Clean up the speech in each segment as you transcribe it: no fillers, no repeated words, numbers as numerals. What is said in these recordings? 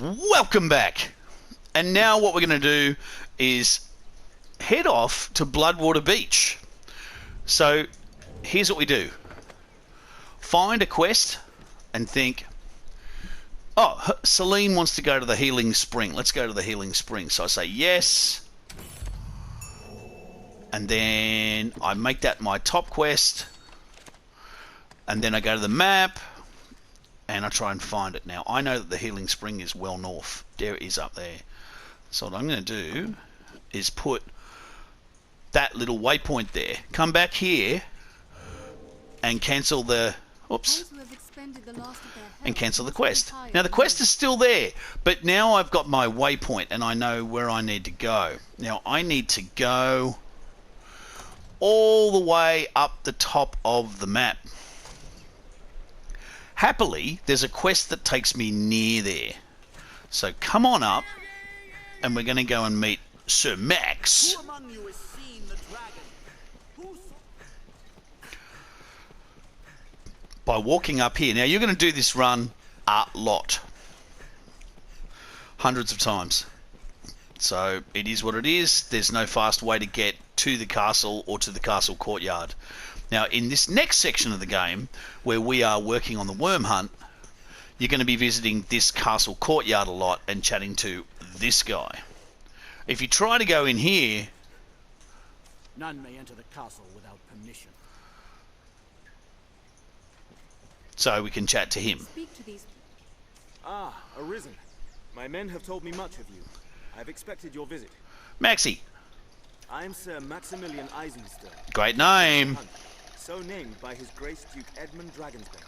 Welcome back. And now what we're going to do is head off to Bloodwater Beach. So here's what we do. Find a quest and think, oh, Celine wants to go to the Healing Spring. Let's go to the Healing Spring. So I say yes. And then I make that my top quest. And then I go to the map. And I try and find it. Now, I know that the Healing Spring is well north. There it is up there. So what I'm going to do is put that little waypoint there. Come back here and cancel the... Oops. And cancel the quest. Now, the quest is still there. But now I've got my waypoint and I know where I need to go. Now, I need to go all the way up the top of the map. Happily, there's a quest that takes me near there. So come on up, and we're going to go and meet Sir Max. By walking up here. Now, you're going to do this run a lot. Hundreds of times. So it is what it is. There's no fast way to get to the castle or to the castle courtyard. Now, in this next section of the game, where we are working on the worm hunt, you're going to be visiting this castle courtyard a lot and chatting to this guy. If you try to go in here... None may enter the castle without permission. So we can chat to him. Speak to these... Ah, Arisen. My men have told me much of you. I have expected your visit. Maxie. I am Sir Maximilian Eisenstern. Great name. So named by His Grace Duke Edmund Dragonsbane.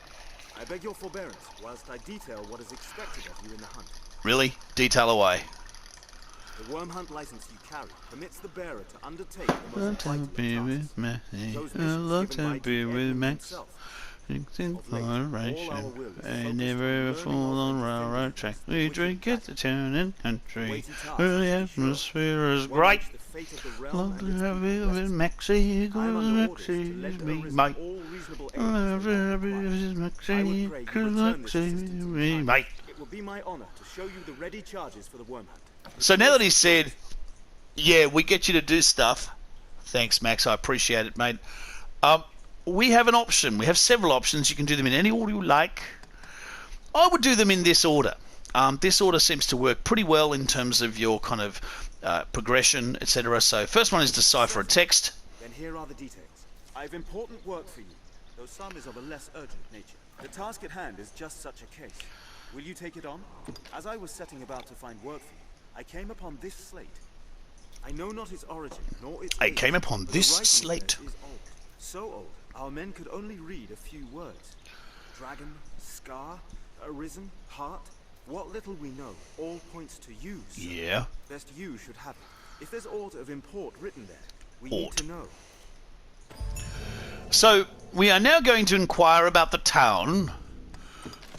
I beg your forbearance whilst I detail what is expected of you in the hunt. Really? Detail away. The worm hunt license you carry permits the bearer to undertake the most vital of tasks. Those missions given by Duke Edmund himself. I never fall on railroad track. We drink at the town and country where the atmosphere is great. Love to have you with Maxie, Maxie, me, mate. Maxie, me, mate. It will be my honor to show you the ready charges for the worm hunt. So now that he said, yeah, we get you to do stuff. Thanks, Max. I appreciate it, mate. We have an option. We have several options. You can do them in any order you like. I would do them in this order. This order seems to work pretty well in terms of your kind of progression, etc. So first one is decipher a text. Then here are the details. I have important work for you, though some is of a less urgent nature. The task at hand is just such a case. Will you take it on? As I was setting about to find work for you, I came upon this slate. I know not its origin, nor its age, came upon but this the writing slate. there is old. So old, our men could only read a few words. Dragon, scar, arisen, heart. What little we know all points to you, sir. Yeah. Best you should have it. If there's aught of import written there, we need to know. So we are now going to inquire about the town,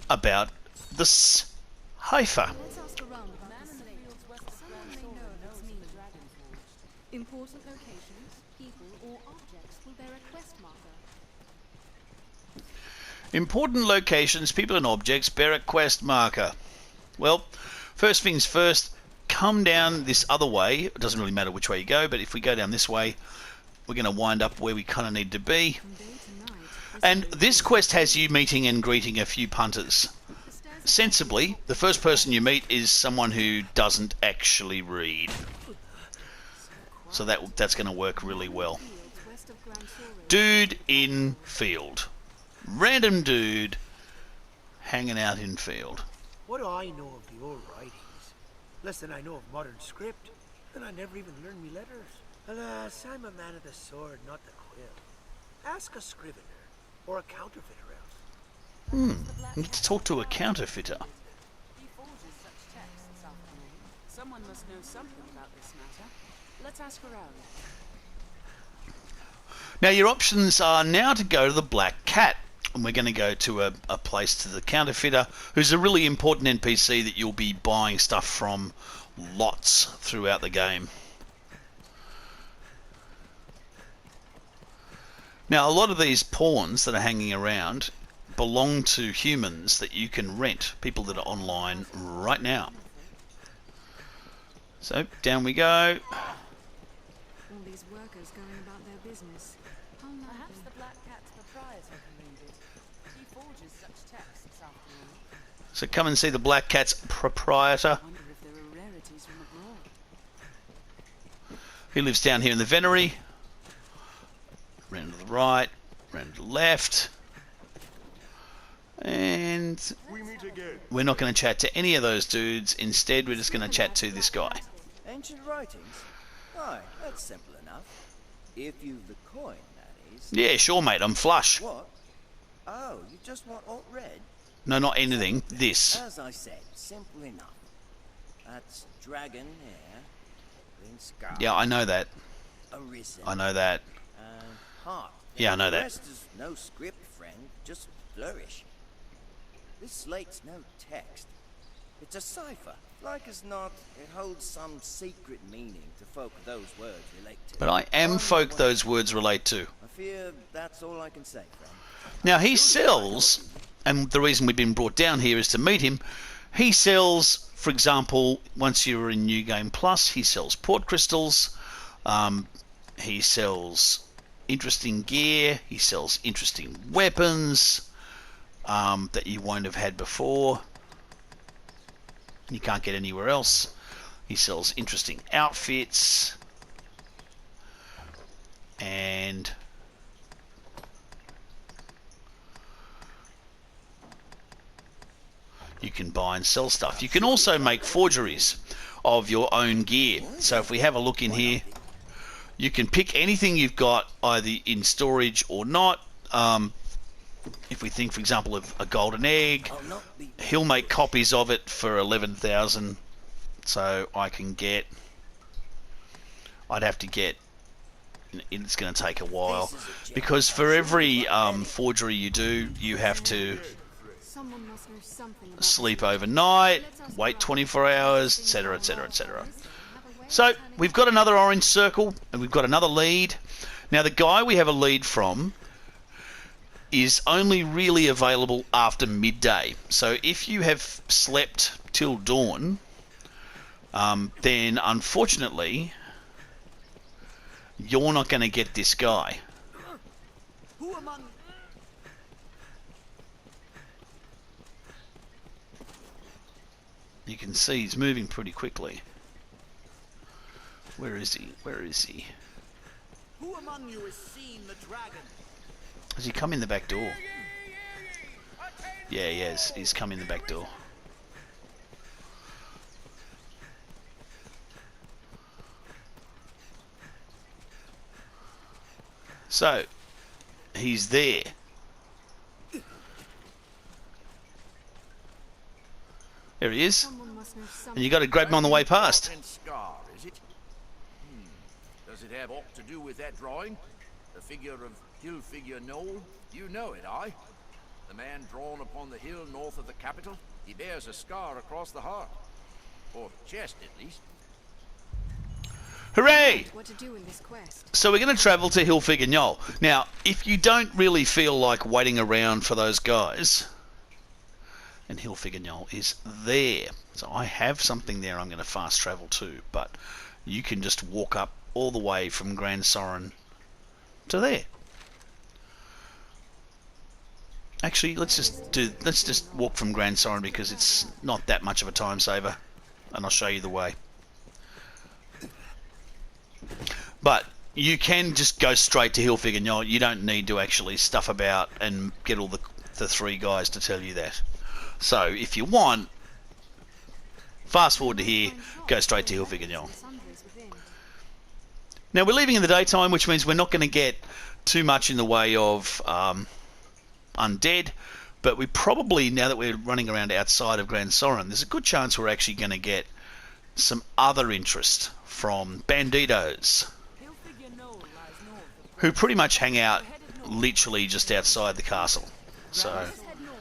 about the Haifa. Let's ask around about this fields. Someone may know of its meaning. Important locations, people, or objects will bear a quest marker. Important locations, people and objects bear a quest marker. Well, first things first, come down this other way. It doesn't really matter which way you go, but if we go down this way, we're going to wind up where we kind of need to be. And this quest has you meeting and greeting a few punters. Sensibly, the first person you meet is someone who doesn't actually read. So that's going to work really well. Dude in field. Random dude hanging out in field. What do I know of the old writings? Less than I know of modern script, and I never even learned me letters. Alas, I'm a man of the sword, not the quill. Ask a scrivener, or a counterfeiter else. Need to talk to a counterfeiter. He forges such texts, afternoon. Someone must know something about this matter. Let's ask around. Now your options are now to go to the Black Cat. And we're going to go to a place to the counterfeiter, who's a really important NPC that you'll be buying stuff from lots throughout the game. Now a lot of these pawns that are hanging around belong to humans that you can rent, people that are online right now. So down we go. All these workers going about their business. How Perhaps lovely. the Black Cat's proprietor can read it. He forges such texts, after all. So come and see the Black Cat's proprietor. I wonder if there are rarities from abroad. He lives down here in the Venery. Round to the right, round to the left. And We meet again. we're not going to chat to any of those dudes. Instead, we're just going to chat to this guy. Ancient writings? Why, that's simple enough. If you've the coin, that is. Yeah, sure, mate. I'm flush. What? Oh, you just want alt red? No, not anything. This. As I said, simple enough. That's dragon hair, green scar. Yeah, I know that. Arisen. I know that. And heart. Yeah, I know The that. rest is no script, friend. Just flourish. This slate's no text. It's a cipher. Like as not, it holds some secret meaning to folk those words relate to. But I am On folk the way. those words relate to. I fear that's all I can say, friend. Now, he sells, and the reason we've been brought down here is to meet him. He sells, for example, once you're in New Game Plus, he sells port crystals. He sells interesting gear. He sells interesting weapons that you won't have had before. You can't get anywhere else. He sells interesting outfits. And you can buy and sell stuff. You can also make forgeries of your own gear. So if we have a look in here, you can pick anything you've got either in storage or not. If we think, for example, of a golden egg, I'll not be he'll make copies of it for 11,000. So I can get, I'd have to get, it's going to take a while, because for every forgery you do, you have to Someone must know something about sleep overnight, wait 24 hours, etc, etc, etc. So we've got another orange circle, and we've got another lead. Now the guy we have a lead from is only really available after midday. So if you have slept till dawn, then unfortunately you're not going to get this guy. Who among... You can see he's moving pretty quickly. Where is he? Where is he? Who among you has seen the dragon? Has he come in the back door? Yeah, he has. He's come in the back door. So, he's there. There he is. someone must know And something. you got to grab him on the way past. And scar, is it? Does it have aught to do with that drawing? The figure of hill figure Knoll? You know it, aye? The man drawn upon the hill north of the capital? He bears a scar across the heart. Or chest, at least. Hooray! What to do in this quest? So we're going to travel to Hilfiger Knoll. Now, if you don't really feel like waiting around for those guys, and Hilfiger Knoll is there. So I have something there I'm going to fast travel to, but you can just walk up all the way from Grand Soren to there. Actually, let's just walk from Grand Soren because it's not that much of a time saver, and I'll show you the way. But you can just go straight to Hilfiger Knoll. You don't need to actually stuff about and get all the three guys to tell you that. So if you want, fast forward to here, go straight to Hilfiger Knoll. Sundries within. Now we're leaving in the daytime, which means we're not going to get too much in the way of undead, but we probably, now that we're running around outside of Grand Soren, there's a good chance we're actually going to get some other interest from banditos, Hilfiger Knoll lies north of who pretty much hang out literally just outside the castle. So Let's head north.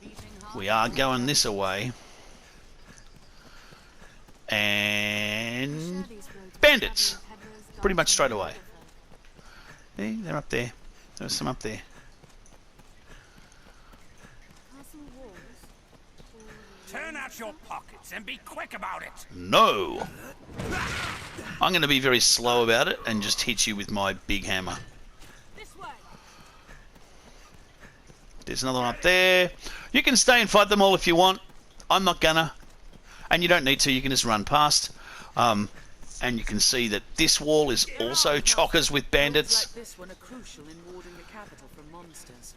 The beating heart we are going this away. And Share these roads with bandits, travelling peddlers, pretty much guards, straight and away. They're up there. There's some up there. Turn out your pockets and be quick about it. No. I'm going to be very slow about it and just hit you with my big hammer. This way. There's another one up there. You can stay and fight them all if you want. I'm not gonna. And you don't need to. You can just run past. And you can see that this wall is also chockers with bandits. Like this one are crucial in warding the capital from monsters.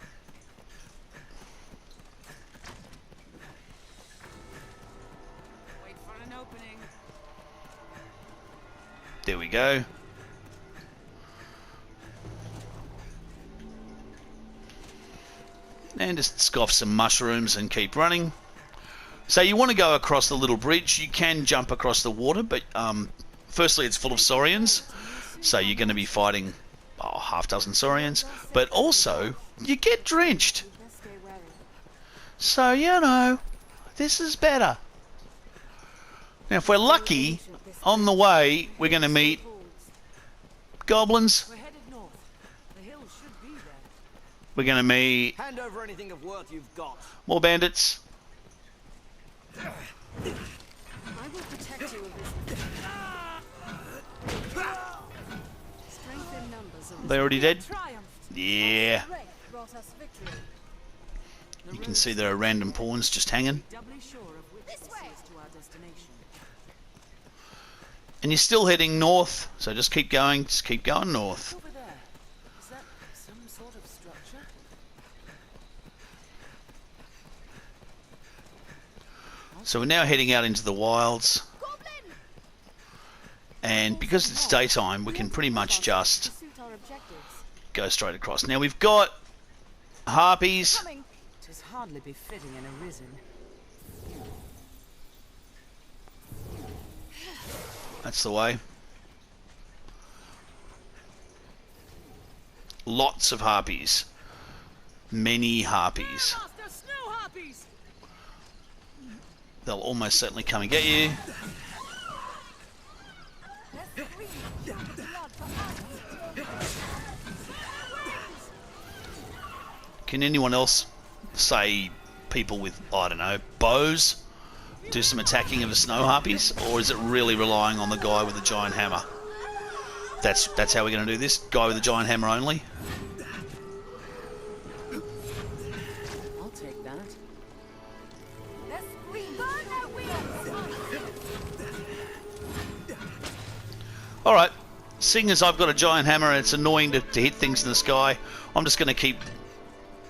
Wait for an opening. There we go. And just scoff some mushrooms and keep running. So you want to go across the little bridge. You can jump across the water, but firstly it's full of saurians, so you're going to be fighting half dozen saurians, but also you get drenched. So, you know, this is better. Now if we're lucky, on the way we're going to meet goblins. We're headed north. The hill should be there. We're going to meet Hand over anything of worth you've got. more bandits. I will protect you of this. Strength in numbers. They already dead? Triumph. Yeah. Strength brought us victory. You can see there are random pawns just hanging. Doubly sure of which this is to our destination. And you're still heading north, so just keep going north. Over there. Is that some sort of structure? So we're now heading out into the wilds. And because it's daytime, we can pretty much just go straight across. Now we've got harpies. Tis hardly befitting an Arisen. That's the way. Lots of harpies. Many harpies. Master, snow harpies! They'll almost certainly come and get you. Can anyone else say people with, I don't know, bows do some attacking of the snow harpies? Or is it really relying on the guy with the giant hammer? That's how we're going to do this? Guy with the giant hammer only? I'll take that. Alright, seeing as I've got a giant hammer and it's annoying to hit things in the sky, I'm just going to keep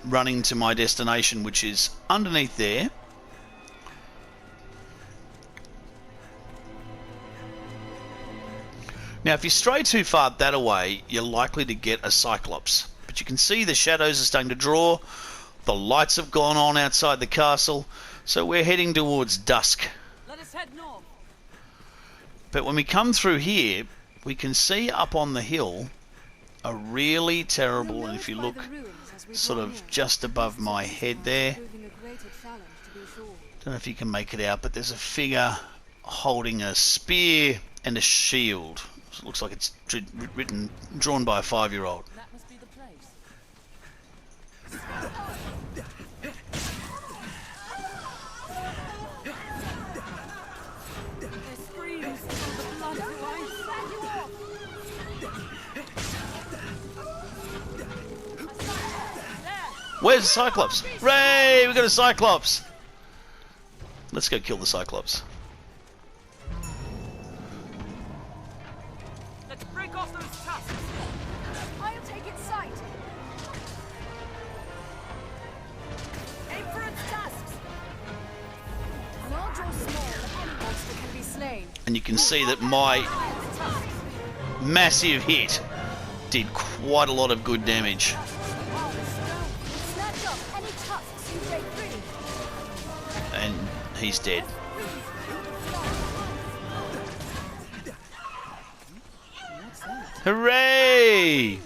running to my destination, which is underneath there. Now if you stray too far that away, you're likely to get a Cyclops. But you can see the shadows are starting to draw, the lights have gone on outside the castle, so we're heading towards dusk. Let us head north. But when we come through here, we can see up on the hill a really terrible, and if you look sort of just above my head there, don't know if you can make it out, but there's a figure holding a spear and a shield. It looks like it's drawn by a 5-year-old. That must be the place. Their screams, the blood flies. Where's the Cyclops? Hooray! We got a Cyclops! Let's go kill the Cyclops. Let's break off those tusks. I'll take its sight. Aim for its tusks. Large or small, any monster can be slain. And you can see that my massive hit did quite a lot of good damage. Snatch up any tusks you break free. And he's dead. Hooray!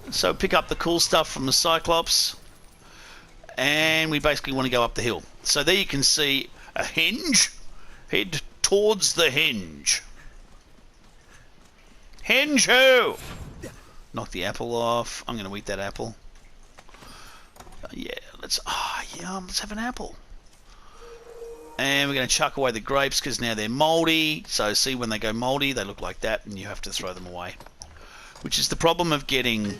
So pick up the cool stuff from the Cyclops, and we basically want to go up the hill. So there you can see a hinge. Head towards the hinge. Hinge who? Knock the apple off. I'm going to eat that apple. Yeah, let's... Ah, yum, let's have an apple. And we're going to chuck away the grapes because now they're mouldy. So see, when they go mouldy, they look like that, and you have to throw them away. Which is the problem of getting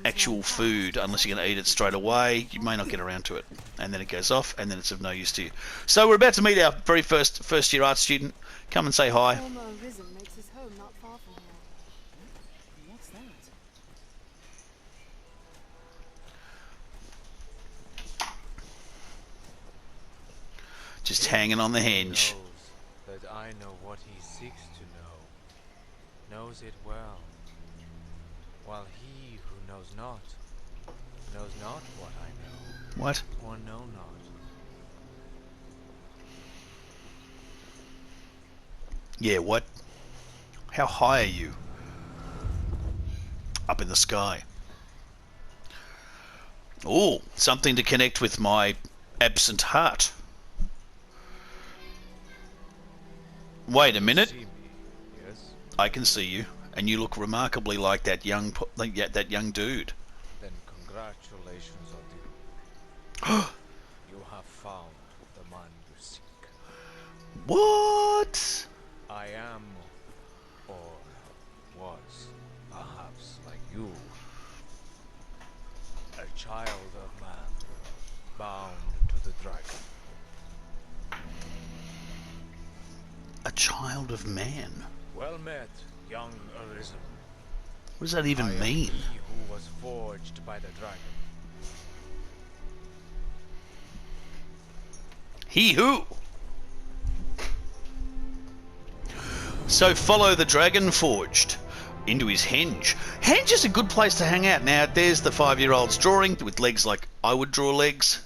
actual food. Unless you're going to eat it straight away, you may not get around to it. And then it goes off, and then it's of no use to you. So we're about to meet our very first year art student. Come and say hi. Former Arisen makes his home not far from here. What's that? Just hanging on the hinge. Knows that I know what he seeks to know, knows it well, while he who knows not what I know. What? Or know not. Yeah, what? How high are you? Up in the sky. Oh, something to connect with my absent heart. Wait a minute. See me, yes? I can see you, and you look remarkably like that young dude. Then congratulations on you. You have found the man you seek. What? I am, or was, perhaps like you, a child of man, bound to the dragon. A child of man? Well met, young Arisen. What does that even I am mean? he who was forged by the dragon. He who? So follow the dragon forged into his henge. Henge is a good place to hang out. Now, there's the 5-year-old's drawing with legs like I would draw legs.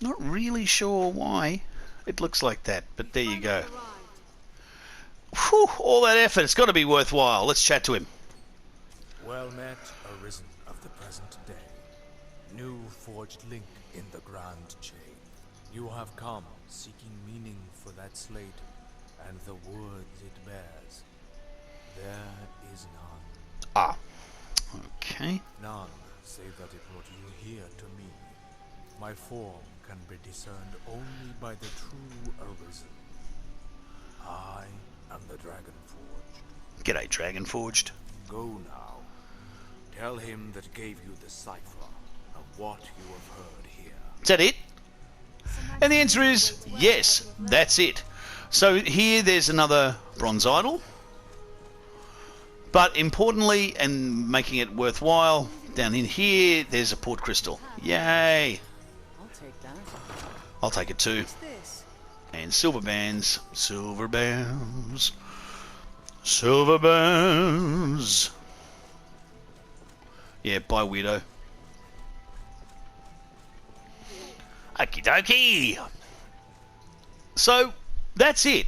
Not really sure why it looks like that, but there you go. Whew, all that effort, it's got to be worthwhile. Let's chat to him. Well met, Arisen of the present day. New forged link in the grand chain. You have come seeking meaning for that slate and the words it bears. There is none. Ah, okay. None, save that it brought you here to me. My form can be discerned only by the true Arisen. I am the Dragon Forged. G'day, Dragon Forged. Go now. Tell him that gave you the cipher of what you have heard here. Is that it? And the answer is yes, that's it. So here there's another bronze idol. But importantly, and making it worthwhile, down in here there's a port crystal. Yay! I'll take that. I'll take it too. What's this? And silver bands. Silver bands. Silver bands. Yeah, bye weirdo. Okie dokie. So, that's it.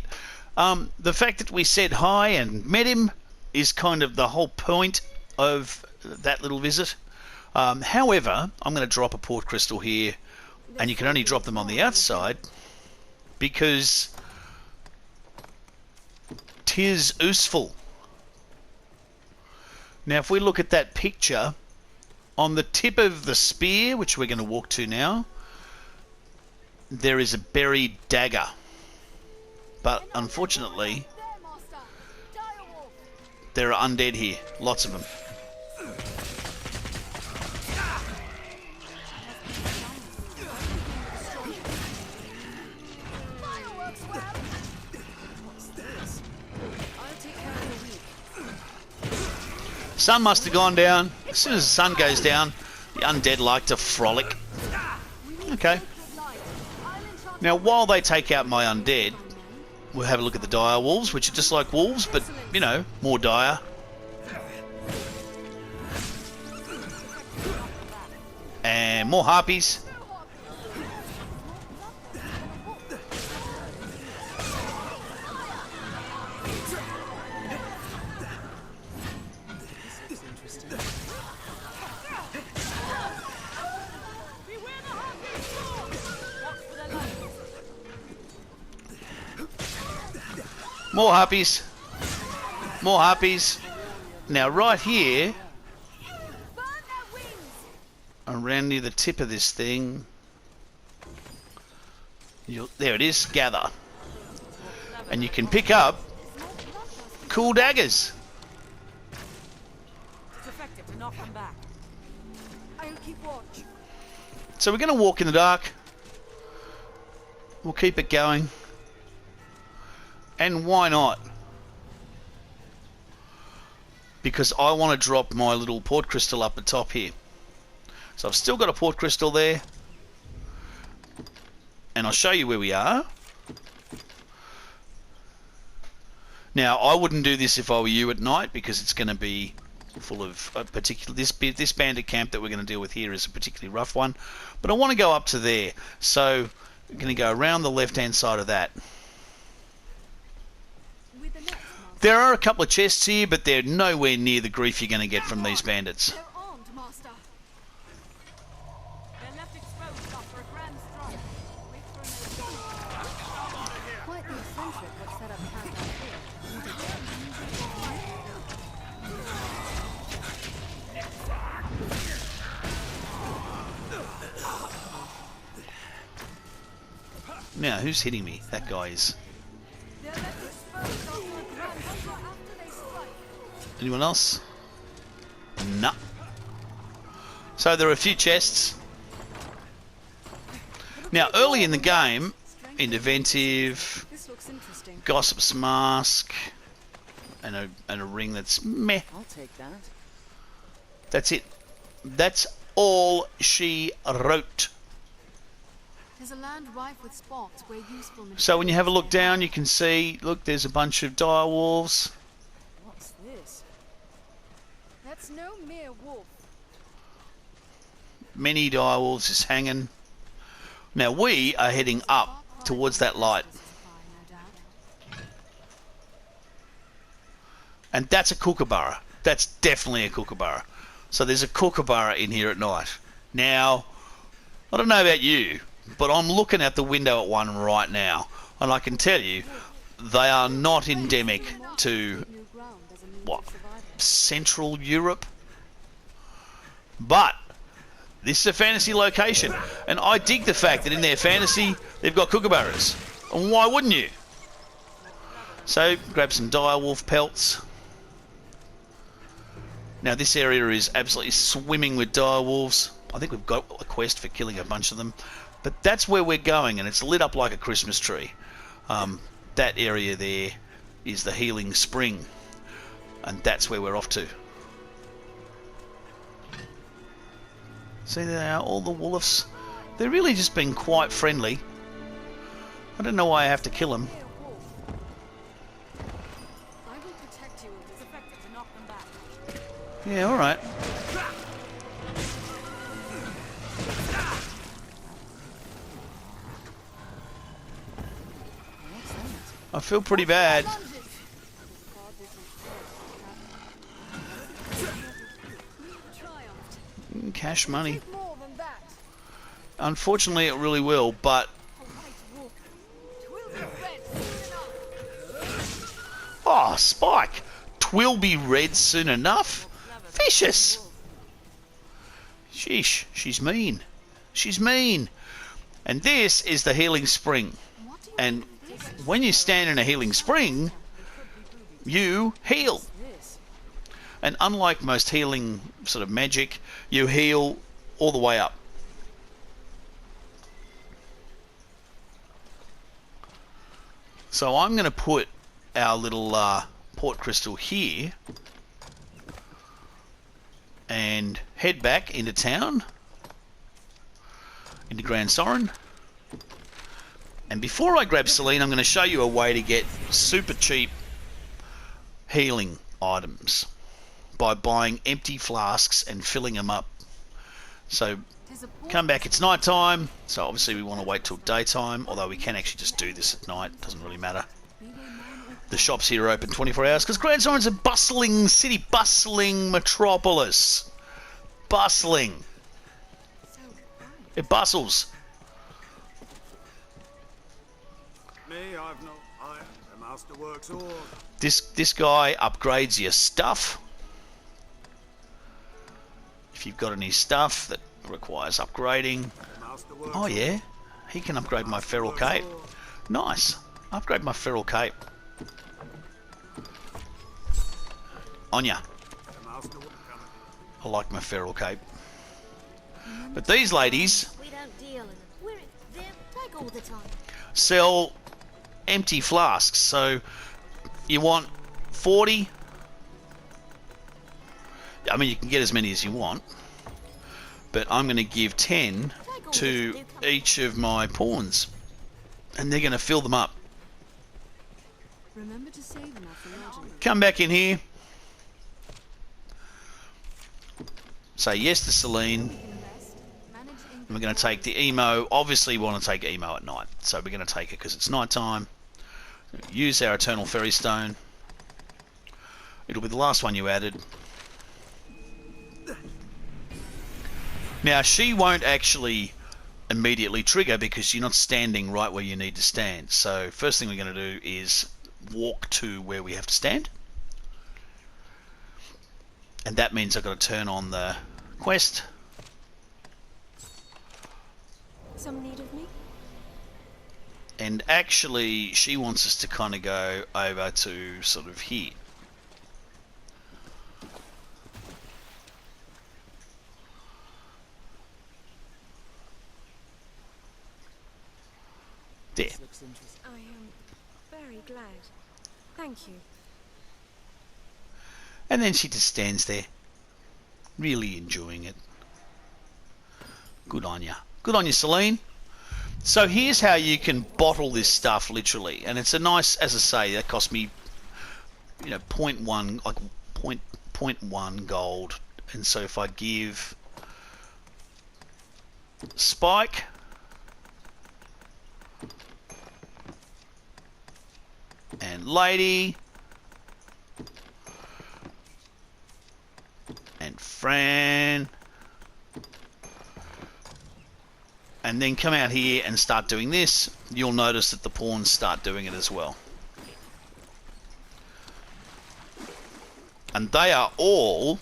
The fact that we said hi and met him is kind of the whole point of that little visit. However, I'm going to drop a port crystal here, and you can only drop them on the outside because 'tis useful. Now, if we look at that picture, on the tip of the spear, which we're going to walk to now, there is a buried dagger. But unfortunately, there are undead here. Lots of them. Sun must have gone down. As soon as the sun goes down, the undead like to frolic. Okay. Now, while they take out my undead, we'll have a look at the dire wolves, which are just like wolves, but, you know, more dire. And more harpies. More harpies. More harpies. Now right here, around near the tip of this thing. There it is, gather. And you can pick up cool daggers. It's effective to knock them back. I'll keep watch. So we're going to walk in the dark. We'll keep it going. And why not? Because I want to drop my little port crystal up the top here. So I've still got a port crystal there. And I'll show you where we are. Now, I wouldn't do this if I were you at night, because it's going to be full of a particular... This bandit camp that we're going to deal with here is a particularly rough one. But I want to go up to there. So we're going to go around the left-hand side of that. There are a couple of chests here, but they're nowhere near the grief you're going to get from these bandits. They're armed, Master. They're left exposed after a grand strike. Wait for Quite the eccentric what set up camp out here. Now, who's hitting me? That guy is. They're left exposed after a grand strike. After they strike. Anyone else? No. So there are a few chests. Now, early in the game, Interventive, This looks interesting. Gossip's Mask, and a ring that's meh. I'll take that. That's it. That's all she wrote. There's a land rife with spots where useful materials. So when you have a look down, you can see, look, there's a bunch of dire wolves. What's this? That's no mere wolf. Many dire wolves is hanging. Now we are heading up towards that light. And that's a kookaburra. That's definitely a kookaburra. So there's a kookaburra in here at night. Now, I don't know about you, but I'm looking at the window at one right now, and I can tell you, they are not endemic to, what, Central Europe? But this is a fantasy location, and I dig the fact that in their fantasy, they've got kookaburras. And why wouldn't you? So, grab some direwolf pelts. Now, this area is absolutely swimming with direwolves. I think we've got a quest for killing a bunch of them. But that's where we're going, and it's lit up like a Christmas tree. That area there is the Healing Spring, and that's where we're off to. See, there they are, all the wolves. They're really just being quite friendly. I don't know why I have to kill them. I will protect you. It's effective to knock them back. Yeah, alright. I feel pretty bad. Cash money. More than that. Unfortunately, it really will, but... Oh, Spike! Twill be red soon enough? Vicious! Sheesh, she's mean. She's mean. And this is the Healing Spring. And when you stand in a Healing Spring, you heal. And unlike most healing sort of magic, you heal all the way up. So I'm going to put our little port crystal here and head back into town, into Grand Sorin. And before I grab Celine, I'm going to show you a way to get super cheap healing items by buying empty flasks and filling them up. So come back, it's night time, so obviously we want to wait till daytime, although we can actually just do this at night, doesn't really matter. The shops here are open 24 hours because Grand Sorin's a bustling city, bustling metropolis. Bustling. It bustles. Me, I've no iron. The master works all. This guy upgrades your stuff. If you've got any stuff that requires upgrading. Oh yeah, he can upgrade my feral cape. Nice. Upgrade my feral cape. Anya. I like my feral cape. But these ladies We don't deal in them. We're them take all the time. sell empty flasks. So you want 40. I mean, you can get as many as you want. But I'm going to give 10 to each of my pawns. And they're going to fill them up. Remember to save enough for lodging. Come back in here. Say yes to Celine. We're going to take the emo. Obviously, we want to take emo at night. So we're going to take it because it's night time. Use our Eternal Fairy Stone. It'll be the last one you added. Now, she won't actually immediately trigger because you're not standing right where you need to stand. So first thing we're going to do is walk to where we have to stand. And that means I've got to turn on the quest. Some need of me? And actually, she wants us to kind of go over to sort of here. There. I am very glad. Thank you. And then she just stands there, really enjoying it. Good on ya. Good on you, Celine. So here's how you can bottle this stuff, literally. And it's a nice, as I say, that cost me, 0.1, like 0.1 gold. And so if I give Spike and Lady and Fran, and then come out here and start doing this, you'll notice that the pawns start doing it as well. And they are all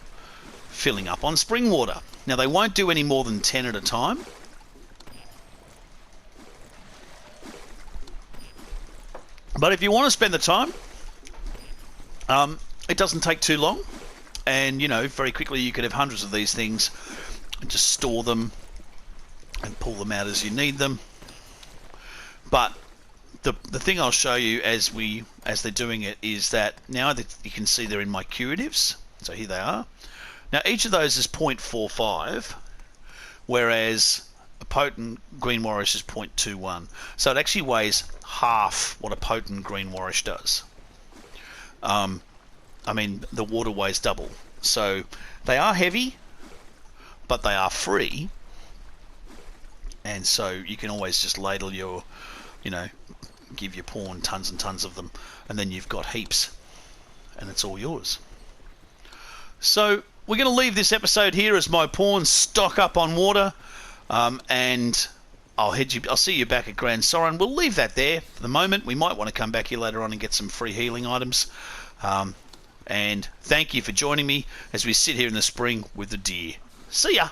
filling up on spring water. Now they won't do any more than 10 at a time. But if you want to spend the time, it doesn't take too long. And, very quickly you could have hundreds of these things and just store them and pull them out as you need them. But the thing I'll show you as they're doing it is that now that you can see they're in my curatives. So here they are. Now each of those is 0.45, whereas a potent green warish is 0.21. So it actually weighs half what a potent green warish does. I mean, the water weighs double. So they are heavy, but they are free. And so you can always just ladle your, give your pawn tons and tons of them. And then you've got heaps. And it's all yours. So we're going to leave this episode here as my pawns stock up on water. And I'll see you back at Grand Sorin. We'll leave that there for the moment. We might want to come back here later on and get some free healing items. And thank you for joining me as we sit here in the spring with the deer. See ya!